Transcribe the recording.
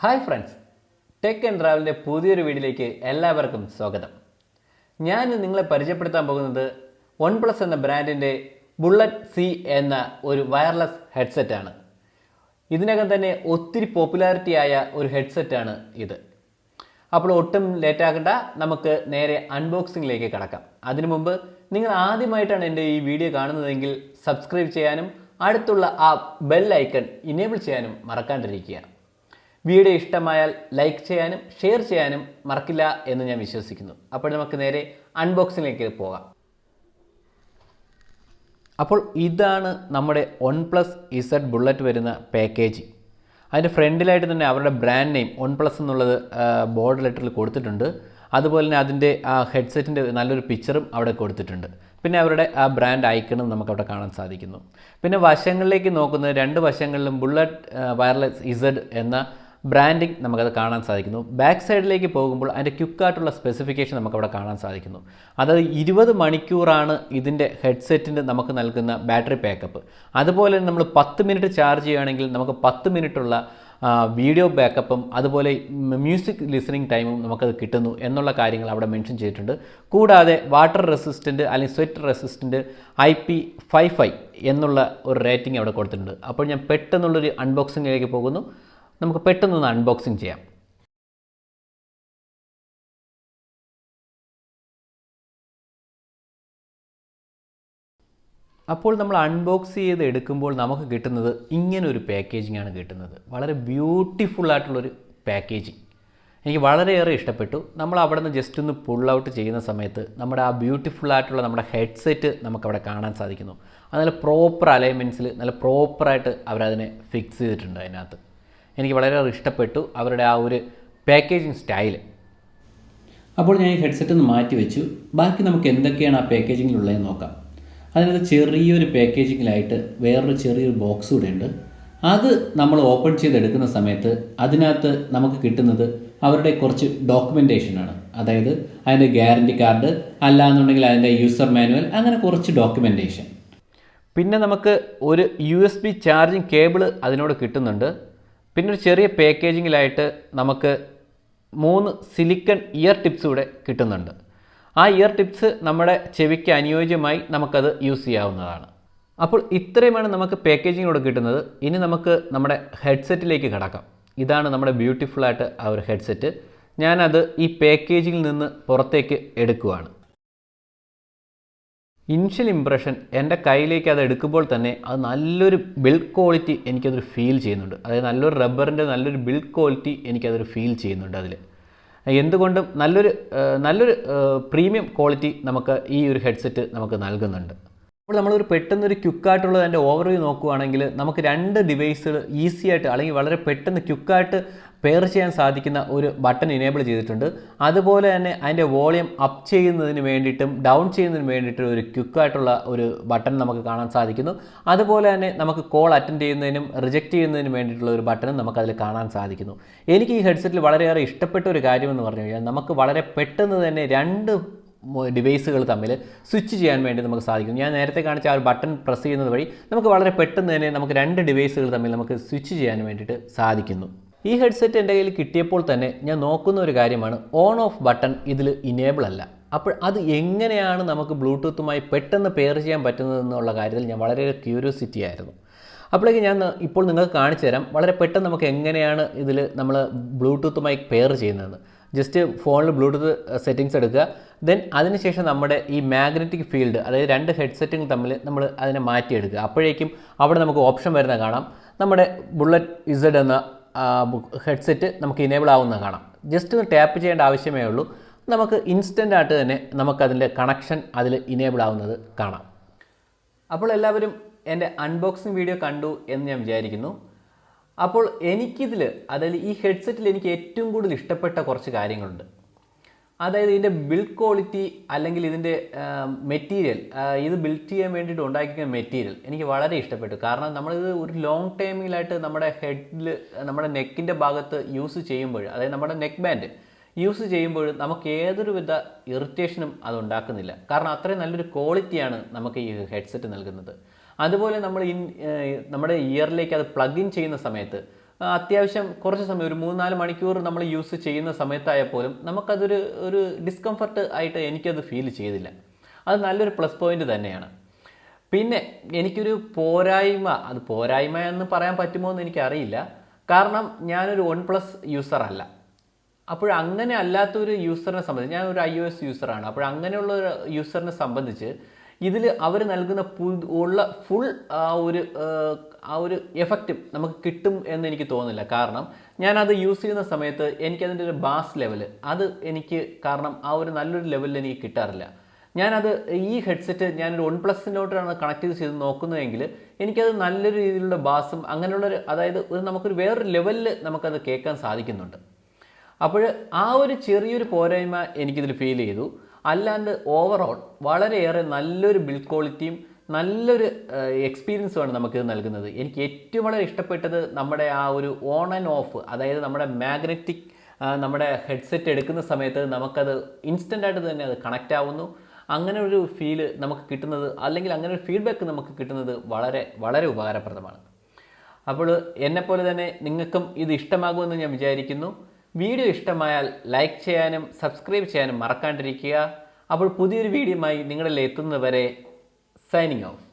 Hi friends, tech and ട്രാവലിൻ്റെ പുതിയൊരു വീഡിയോയിലേക്ക് എല്ലാവർക്കും സ്വാഗതം. ഞാൻ നിങ്ങളെ പരിചയപ്പെടുത്താൻ പോകുന്നത് OnePlus എന്ന ബ്രാൻഡിൻ്റെ ബുള്ളറ്റ് സി എന്ന ഒരു വയർലെസ് ഹെഡ്സെറ്റാണ്. ഇതിനകം തന്നെ ഒത്തിരി പോപ്പുലാരിറ്റി ആയ ഒരു ഹെഡ്സെറ്റാണ് ഇത്. അപ്പോൾ ഒട്ടും ലേറ്റാകണ്ട, നമുക്ക് നേരെ അൺബോക്സിങ്ങിലേക്ക് കടക്കാം. അതിനു മുമ്പ് നിങ്ങൾ ആദ്യമായിട്ടാണ് എൻ്റെ ഈ വീഡിയോ കാണുന്നതെങ്കിൽ സബ്സ്ക്രൈബ് ചെയ്യാനും അടുത്തുള്ള ആ ബെൽ ഐക്കൺ ഇനേബിൾ ചെയ്യാനും മറക്കാണ്ടിരിക്കുക. വീഡിയോ ഇഷ്ടമായാൽ ലൈക്ക് ചെയ്യാനും ഷെയർ ചെയ്യാനും മറക്കില്ല എന്ന് ഞാൻ വിശ്വസിക്കുന്നു. അപ്പോൾ നമുക്ക് നേരെ അൺബോക്സിങ്ങിലേക്ക് പോകാം. അപ്പോൾ ഇതാണ് നമ്മുടെ OnePlus Z ബുള്ളറ്റ് വരുന്ന പാക്കേജിങ്. അതിൻ്റെ ഫ്രണ്ടിലായിട്ട് തന്നെ അവരുടെ ബ്രാൻഡ് നെയിം OnePlus എന്നുള്ളത് ബോർഡ് ലെറ്ററിൽ കൊടുത്തിട്ടുണ്ട്. അതുപോലെ തന്നെ അതിൻ്റെ ആ ഹെഡ്സെറ്റിൻ്റെ നല്ലൊരു പിക്ചറും അവിടെ കൊടുത്തിട്ടുണ്ട്. പിന്നെ അവരുടെ ആ ബ്രാൻഡ് ഐക്കണും നമുക്കവിടെ കാണാൻ സാധിക്കുന്നു. പിന്നെ വശങ്ങളിലേക്ക് നോക്കുന്നത് രണ്ട് വശങ്ങളിലും ബുള്ളറ്റ് വയർലെസ് Z എന്ന ബ്രാൻഡിങ് നമുക്കത് കാണാൻ സാധിക്കുന്നു. ബാക്ക് സൈഡിലേക്ക് പോകുമ്പോൾ അതിൻ്റെ ക്വിക്കായിട്ടുള്ള സ്പെസിഫിക്കേഷൻ നമുക്കവിടെ കാണാൻ സാധിക്കുന്നു. അതായത് 20 മണിക്കൂറാണ് ഇതിൻ്റെ ഹെഡ്സെറ്റിന് നമുക്ക് നൽകുന്ന ബാറ്ററി ബാക്കപ്പ്. അതുപോലെ നമ്മൾ 10 മിനിറ്റ് ചാർജ് ചെയ്യുകയാണെങ്കിൽ നമുക്ക് 10 മിനിറ്റുള്ള വീഡിയോ ബാക്കപ്പും അതുപോലെ മ്യൂസിക് ലിസണിങ് ടൈമും നമുക്കത് കിട്ടുന്നു എന്നുള്ള കാര്യങ്ങൾ അവിടെ മെൻഷൻ ചെയ്തിട്ടുണ്ട്. കൂടാതെ വാട്ടർ റെസിസ്റ്റൻറ്റ് അല്ലെങ്കിൽ സ്വെറ്റ് റെസിസ്റ്റൻറ്റ് IP55 എന്നുള്ള ഒരു റേറ്റിംഗ് അവിടെ കൊടുത്തിട്ടുണ്ട്. അപ്പോൾ ഞാൻ പെട്ടെന്നുള്ളൊരു അൺബോക്സിങ്ങിലേക്ക് പോകുന്നു. നമുക്ക് പെട്ടെന്നൊന്ന് അൺബോക്സിങ് ചെയ്യാം. അപ്പോൾ നമ്മൾ അൺബോക്സ് ചെയ്ത് എടുക്കുമ്പോൾ നമുക്ക് കിട്ടുന്നത് ഇങ്ങനൊരു പാക്കേജിംഗ് ആണ് കിട്ടുന്നത്. വളരെ ബ്യൂട്ടിഫുൾ ആയിട്ടുള്ളൊരു പാക്കേജിങ് എനിക്ക് വളരെയേറെ ഇഷ്ടപ്പെട്ടു. നമ്മൾ അവിടെ നിന്ന് ജസ്റ്റ് ഒന്ന് പുൾ ഔട്ട് ചെയ്യുന്ന സമയത്ത് നമ്മുടെ ആ ബ്യൂട്ടിഫുൾ ആയിട്ടുള്ള നമ്മുടെ ഹെഡ്സെറ്റ് നമുക്കവിടെ കാണാൻ സാധിക്കുന്നു. അത് നല്ല പ്രോപ്പർ അലൈൻമെൻറ്റ്സിൽ നല്ല പ്രോപ്പറായിട്ട് അവരതിനെ ഫിക്സ് ചെയ്തിട്ടുണ്ട്. അതിനകത്ത് എനിക്ക് വളരെയേറെ ഇഷ്ടപ്പെട്ടു അവരുടെ ആ ഒരു പാക്കേജിങ് സ്റ്റൈൽ. അപ്പോൾ ഞാൻ ഈ ഹെഡ്സെറ്റ് ഒന്ന് മാറ്റി വെച്ചു. ബാക്കി നമുക്ക് എന്തൊക്കെയാണ് ആ പാക്കേജിങ്ങിലുള്ളതെന്ന് നോക്കാം. അതിനകത്ത് ചെറിയൊരു പാക്കേജിങ്ങിലായിട്ട് വേറൊരു ചെറിയൊരു ബോക്സ് കൂടെ ഉണ്ട്. അത് നമ്മൾ ഓപ്പൺ ചെയ്തെടുക്കുന്ന സമയത്ത് അതിനകത്ത് നമുക്ക് കിട്ടുന്നത് അവരുടെ കുറച്ച് ഡോക്യുമെൻറ്റേഷനാണ്. അതായത് അതിൻ്റെ ഗ്യാരണ്ടി കാർഡ്, അല്ലാന്നുണ്ടെങ്കിൽ അതിൻ്റെ യൂസർ മാനുവൽ, അങ്ങനെ കുറച്ച് ഡോക്യുമെൻറ്റേഷൻ. പിന്നെ നമുക്ക് ഒരു USB ചാർജിങ് കേബിൾ അതിനോട് കിട്ടുന്നുണ്ട്. പിന്നെ ഒരു ചെറിയ പാക്കേജിങ്ങിലായിട്ട് നമുക്ക് 3 സിലിക്കൺ ഇയർ ടിപ്സ് കൂടെ കിട്ടുന്നുണ്ട്. ആ ഇയർ ടിപ്സ് നമ്മുടെ ചെവിക്ക് അനുയോജ്യമായി നമുക്കത് യൂസ് ചെയ്യാവുന്നതാണ്. അപ്പോൾ ഇത്രയുമാണ് നമുക്ക് പാക്കേജിങ്ങിലൂടെ കിട്ടുന്നത്. ഇനി നമുക്ക് നമ്മുടെ ഹെഡ്സെറ്റിലേക്ക് കടക്കാം. ഇതാണ് നമ്മുടെ ബ്യൂട്ടിഫുള്ളായിട്ട് ആ ഒരു ഹെഡ്സെറ്റ്. ഞാനത് ഈ പാക്കേജിങ്ങിൽ നിന്ന് പുറത്തേക്ക് എടുക്കുവാണ്. ഇനിഷ്യൽ ഇംപ്രഷൻ, എൻ്റെ കയ്യിലേക്ക് അത് എടുക്കുമ്പോൾ തന്നെ അത് നല്ലൊരു ബിൽഡ് ക്വാളിറ്റി എനിക്കതൊരു ഫീൽ ചെയ്യുന്നുണ്ട്. അതായത് നല്ലൊരു റബ്ബറിൻ്റെ നല്ലൊരു ബിൽഡ് ക്വാളിറ്റി എനിക്കതൊരു ഫീൽ ചെയ്യുന്നുണ്ട്. അതിൽ എന്തുകൊണ്ടും നല്ലൊരു പ്രീമിയം ക്വാളിറ്റി നമുക്ക് ഈ ഒരു ഹെഡ്സെറ്റ് നമുക്ക് നൽകുന്നുണ്ട്. അപ്പോൾ നമ്മളൊരു പെട്ടെന്നൊരു ക്വിക്കായിട്ടുള്ള അതിൻ്റെ ഓവർവ്യൂ നോക്കുകയാണെങ്കിൽ നമുക്ക് 2 ഡിവൈസുകൾ ഈസി ആയിട്ട് അല്ലെങ്കിൽ വളരെ പെട്ടെന്ന് ക്വിക്കായിട്ട് പെയർ ചെയ്യാൻ സാധിക്കുന്ന ഒരു ബട്ടൺ ഇനേബിൾ ചെയ്തിട്ടുണ്ട്. അതുപോലെ തന്നെ അതിൻ്റെ വോളിയം അപ്പ് ചെയ്യുന്നതിന് വേണ്ടിയിട്ടും ഡൗൺ ചെയ്യുന്നതിന് വേണ്ടിയിട്ടും ഒരു ക്വിക്കായിട്ടുള്ള ഒരു ബട്ടൺ നമുക്ക് കാണാൻ സാധിക്കുന്നു. അതുപോലെ തന്നെ നമുക്ക് കോൾ അറ്റൻഡ് ചെയ്യുന്നതിനും റിജക്റ്റ് ചെയ്യുന്നതിനും വേണ്ടിയിട്ടുള്ള ഒരു ബട്ടണും നമുക്കതിൽ കാണാൻ സാധിക്കുന്നു. എനിക്ക് ഈ ഹെഡ്സെറ്റിൽ വളരെയേറെ ഇഷ്ടപ്പെട്ട ഒരു കാര്യമെന്ന് പറഞ്ഞു കഴിഞ്ഞാൽ നമുക്ക് വളരെ പെട്ടെന്ന് തന്നെ 2 ഡിവൈസുകൾ തമ്മിൽ സ്വിച്ച് ചെയ്യാൻ വേണ്ടി നമുക്ക് സാധിക്കും. ഞാൻ നേരത്തെ കാണിച്ച ആ ഒരു ബട്ടൺ പ്രസ് ചെയ്യുന്നത് വഴി നമുക്ക് വളരെ പെട്ടെന്ന് തന്നെ നമുക്ക് 2 ഡിവൈസുകൾ തമ്മിൽ നമുക്ക് സ്വിച്ച് ചെയ്യാൻ വേണ്ടിയിട്ട് സാധിക്കുന്നു. ഈ ഹെഡ്സെറ്റ് എൻ്റെ കയ്യിൽ കിട്ടിയപ്പോൾ തന്നെ ഞാൻ നോക്കുന്ന ഒരു കാര്യമാണ്, ഓൺ ഓഫ് ബട്ടൺ ഇതിൽ ഇനേബിൾ അല്ല. അപ്പോൾ അത് എങ്ങനെയാണ് നമുക്ക് ബ്ലൂടൂത്തുമായി പെട്ടെന്ന് പെയർ ചെയ്യാൻ പറ്റുന്നതെന്നുള്ള കാര്യത്തിൽ ഞാൻ വളരെ ക്യൂരിയോസിറ്റി ആയിരുന്നു. അപ്പോഴേക്ക് ഞാൻ ഇപ്പോൾ നിങ്ങൾക്ക് കാണിച്ചു തരാം വളരെ പെട്ടെന്ന് നമുക്ക് എങ്ങനെയാണ് ഇതിൽ നമ്മൾ ബ്ലൂടൂത്തുമായി പെയർ ചെയ്യുന്നതെന്ന്. ജസ്റ്റ് ഫോണിൽ ബ്ലൂടൂത്ത് സെറ്റിങ്സ് എടുക്കുക. ദെൻ അതിനുശേഷം നമ്മുടെ ഈ മാഗ്നറ്റിക് ഫീൽഡ്, അതായത് 2 ഹെഡ്സെറ്റുകൾ തമ്മിൽ നമ്മൾ അതിനെ മാറ്റിയെടുക്കുക. അപ്പോഴേക്കും അവിടെ നമുക്ക് ഓപ്ഷൻ വരുന്ന കാണാം. നമ്മുടെ ബുള്ളറ്റ് Z എന്ന ഹെഡ്സെറ്റ് നമുക്ക് ഇനേബിൾ ആവുന്നത് കാണാം. ജസ്റ്റ് ഒന്ന് ടാപ്പ് ചെയ്യേണ്ട ആവശ്യമേ ഉള്ളൂ. നമുക്ക് ഇൻസ്റ്റൻ്റ് ആയിട്ട് തന്നെ നമുക്കതിൻ്റെ കണക്ഷൻ അതിൽ ഇനേബിൾ ആവുന്നത് കാണാം. അപ്പോൾ എല്ലാവരും എൻ്റെ അൺബോക്സിങ് വീഡിയോ കണ്ടു എന്ന് ഞാൻ വിചാരിക്കുന്നു. അപ്പോൾ എനിക്കിതിൽ, അതായത് ഈ ഹെഡ്സെറ്റിൽ എനിക്ക് ഏറ്റവും കൂടുതൽ ഇഷ്ടപ്പെട്ട കുറച്ച് കാര്യങ്ങളുണ്ട്. അതായത് ഇതിൻ്റെ ബിൽഡ് ക്വാളിറ്റി അല്ലെങ്കിൽ ഇതിൻ്റെ മെറ്റീരിയൽ, ഇത് ബിൽഡ് ചെയ്യാൻ വേണ്ടിയിട്ട് ഉണ്ടാക്കിയ മെറ്റീരിയൽ എനിക്ക് വളരെ ഇഷ്ടപ്പെട്ടു. കാരണം നമ്മളിത് ഒരു ലോങ് ടൈമിലായിട്ട് നമ്മുടെ ഹെഡിൽ, നമ്മുടെ നെക്കിൻ്റെ ഭാഗത്ത് യൂസ് ചെയ്യുമ്പോൾ, അതായത് നമ്മുടെ നെക്ക് ബാൻഡ് യൂസ് ചെയ്യുമ്പോൾ നമുക്ക് ഏതൊരുവിധ ഇറിറ്റേഷനും അത് ഉണ്ടാക്കുന്നില്ല. കാരണം അത്രയും നല്ലൊരു ക്വാളിറ്റിയാണ് നമുക്ക് ഈ ഹെഡ്സെറ്റ് നൽകുന്നത്. അതുപോലെ നമ്മൾ നമ്മുടെ ഇയറിലേക്ക് അത് പ്ലഗ് ഇൻ ചെയ്യുന്ന സമയത്ത് അത്യാവശ്യം കുറച്ച് സമയം ഒരു 3-4 മണിക്കൂർ നമ്മൾ യൂസ് ചെയ്യുന്ന സമയത്തായാൽ പോലും നമുക്കതൊരു ഡിസ്കംഫർട്ട് ആയിട്ട് എനിക്കത് ഫീൽ ചെയ്തില്ല. അത് നല്ലൊരു പ്ലസ് പോയിന്റ് തന്നെയാണ്. പിന്നെ എനിക്കൊരു പോരായ്മ, അത് പോരായ്മ എന്ന് പറയാൻ പറ്റുമോ എന്ന് എനിക്കറിയില്ല. കാരണം ഞാനൊരു OnePlus യൂസർ അല്ല. അങ്ങനെ അല്ലാത്തൊരു യൂസറിനെ സംബന്ധിച്ച്, ഞാനൊരു iOS യൂസറാണ്. അങ്ങനെയുള്ള ഒരു യൂസറിനെ സംബന്ധിച്ച് ഇതിൽ അവർ നൽകുന്ന ഫുൾ ആ ഒരു എഫക്റ്റ് നമുക്ക് കിട്ടും എന്ന് എനിക്ക് തോന്നുന്നില്ല. കാരണം ഞാനത് യൂസ് ചെയ്യുന്ന സമയത്ത് എനിക്കതിൻ്റെ ഒരു ബാസ് ലെവൽ അത് എനിക്ക് കാരണം ആ ഒരു നല്ലൊരു ലെവലിൽ എനിക്ക് കിട്ടാറില്ല. ഞാനത് ഈ ഹെഡ്സെറ്റ് ഞാനൊരു OnePlusനോട്ടാണ് കണക്ട് ചെയ്ത് നോക്കുന്നതെങ്കിൽ എനിക്കത് നല്ലൊരു രീതിയിലുള്ള ബാസും അങ്ങനെയുള്ളൊരു, അതായത് നമുക്കൊരു വേറൊരു ലെവലിൽ നമുക്കത് കേൾക്കാൻ സാധിക്കുന്നുണ്ട്. ആ ഒരു ചെറിയൊരു പോരായ്മ എനിക്കിതിൽ ഫീൽ ചെയ്തു. അല്ലാണ്ട് ഓവറോൾ വളരെയേറെ നല്ലൊരു ബിൽഡ് ക്വാളിറ്റിയും നല്ലൊരു എക്സ്പീരിയൻസുമാണ് നമുക്കിത് നൽകുന്നത്. എനിക്ക് ഏറ്റവും വളരെ ഇഷ്ടപ്പെട്ടത് നമ്മുടെ ആ ഒരു ഓൺ ആൻഡ് ഓഫ്, അതായത് നമ്മുടെ മാഗ്നറ്റിക് നമ്മുടെ ഹെഡ്സെറ്റ് എടുക്കുന്ന സമയത്ത് നമുക്കത് ഇൻസ്റ്റൻ്റായിട്ട് തന്നെ അത് കണക്റ്റ് ആവുന്നു. അങ്ങനെ ഒരു ഫീല് നമുക്ക് കിട്ടുന്നത്, അല്ലെങ്കിൽ അങ്ങനെ ഒരു ഫീഡ്ബാക്ക് നമുക്ക് കിട്ടുന്നത് വളരെ വളരെ ഉപകാരപ്രദമാണ്. എന്നെപ്പോലെ തന്നെ നിങ്ങൾക്കും ഇത് ഇഷ്ടമാകുമെന്ന് ഞാൻ വിചാരിക്കുന്നു. വീഡിയോ ഇഷ്ടമായാൽ ലൈക്ക് ചെയ്യാനും സബ്സ്ക്രൈബ് ചെയ്യാനും മറക്കാണ്ടിരിക്കുക. പുതിയൊരു വീഡിയോയുമായി നിങ്ങളിൽ എത്തുന്നവരെ സൈനിങ് ഓഫ്.